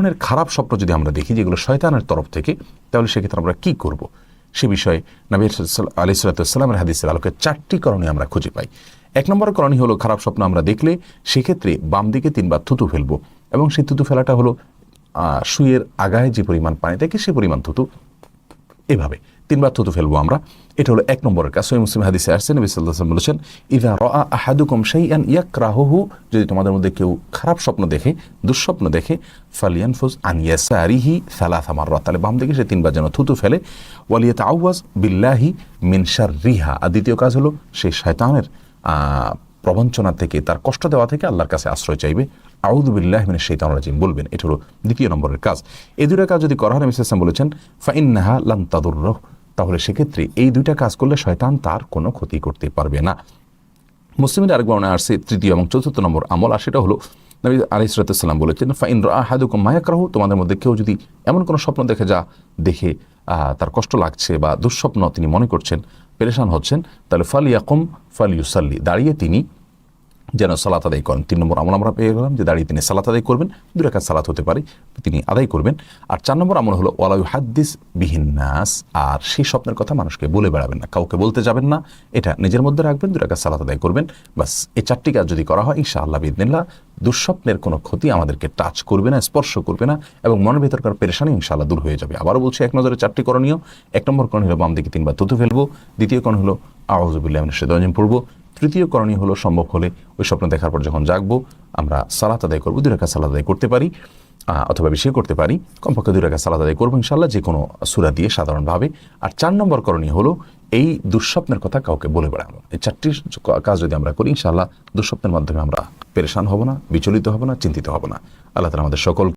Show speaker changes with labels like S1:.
S1: ধরনের খারাপ স্বপ্ন যদি আমরা দেখি যেগুলো শয়তানের তরফ থেকে, তাহলে সেক্ষেত্রে আমরা কী করব সে বিষয়ে নবী আলাইহিস সালাতু ওয়াস সালামের হাদিসের আলোকে 4টি করণীয় আমরা খুঁজে পাই। 1 নম্বর করণীয় হলো খারাপ স্বপ্ন আমরা দেখলে সেক্ষেত্রে বাম দিকে 3 বার থুতু ফেলবো, এবং সেই থুতু ফেলাটা হলো শুয়ের আগায় যে পরিমাণ পানি থাকে সে পরিমাণ থুতু, এভাবে 3 বার থুতু ফেলবো আমরা। এটা হলো 1 নম্বরের কাজ। সহিহ মুসলিম হাদিসে আসছে নবী সাল্লাল্লাহু আলাইহি ওয়াসাল্লাম বলেছেন, ইযা রাআ আহাদুকুম শাইআন ইয়াকরাহুহু, যদি তোমাদের মধ্যে কেউ খারাপ স্বপ্ন দেখে, দুঃস্বপ্ন দেখে, ফালিয়ানফুজ আন ইয়াসারিহি সালাসা মাররাত, তাহলে বাম দিকে সে 3 বার যেন থুতু ফেলে। ওয়ালিয়াতাআওয়াজ বিল্লাহি মিন শাররিহা, আর দ্বিতীয় কাজ হলো সেই শয়তানের প্রবঞ্চনা থেকে, তার কষ্ট দেওয়া থেকে আল্লাহর কাছে আশ্রয় চাইবে, আউযু বিল্লাহি মিনাশ শাইতানির রাজিম বলবেন। এটা হলো 2 নম্বরের কাজ। এই 2টা কাজ যদি করা হয়, নবী সাল্লাল্লাহু আলাইহি ওয়াসাল্লাম বলেছেন ফাইন্নাহা লান তাদুররুহু, তাহলে সেক্ষেত্রে এই 2টা কাজ করলে শয়তান তার কোনো ক্ষতি করতে পারবে না। মুসলিমের আরেক বর্ণনায় আসছে 3য় এবং 4র্থ নম্বর আমল, আর সেটা হলো নবী আলাইহিস সালাতু ওয়াস সালাম বলেছেন, ফাইন রাআ আহাদুকুম মা ইয়াকরাহু, তোমাদের মধ্যে কেউ যদি এমন কোনো স্বপ্ন দেখে তার কষ্ট লাগছে বা দুঃস্বপ্ন তিনি মনে করছেন, পেরেশান হচ্ছেন, তাহলে ফালিয়াকুম ফালিয়ুসাল্লি, দাঁড়িয়ে তিনি যেন সালাত আদায় করেন। 3 নম্বর আমল আমরা পেয়ে গেলাম যে দাঁড়িয়ে তিনি সালাত আদায় করবেন, 2 রাকাত সালাত হতে পারে, তিনি আদায় করবেন। আর 4 নম্বর আমল হলো ওয়ালা ইউহাদ্দিস বিহিন নাস, আর সেই স্বপ্নের কথা মানুষকে বলে বেড়াবেন না, কাউকে বলতে যাবেন না, এটা নিজের মধ্যে রাখবেন, 2 রাকাত সালাত আদায় করবেন। বাস এই 4টি কাজ যদি করা হয়, ইনশাআল্লাহ বিইذনিল্লাহ দুঃস্বপ্নের কোনো ক্ষতি আমাদেরকে টাচ করবে না, স্পর্শ করবে না, এবং মনের ভেতরকার পেরেশানি ইনশাআল্লাহ দূর হয়ে যাবে। আবারও বলছি, 1 নজরে 4টি করণীয়। 1 নম্বর করণীয় হলো বাম দিকে 3 বার থুতু ফেলবো, 2য় করণীয় হলো আউযু বিল্লাহি মিনাশ শাইতানির রাজিম পড়বো, 3য় করণীয় হলো সম্ভব হলে ওই স্বপ্ন দেখার পর যখন জাগবো আমরা সালাত আদায় করবো, 2 রাকাত সালাত আদায় করতে পারি, অথবা বেশি করতে পারি, কমপক্ষে 2 রাকাত সালাত আদায় করবো ইনশাআল্লাহ, যে কোনো সূরা দিয়ে সাধারণভাবে। আর 4 নম্বর করণীয় হলো এই দুঃস্বপ্নের কথা কাউকে বলে বেড়ানো। এই 4টি কাজ যদি আমরা করি, ইনশাআল্লাহ দুঃস্বপ্নের মাধ্যমে আমরা পেরেশান হব না, বিচলিত হব না, চিন্তিত হব না। আল্লাহ তাআলা আমাদের সকল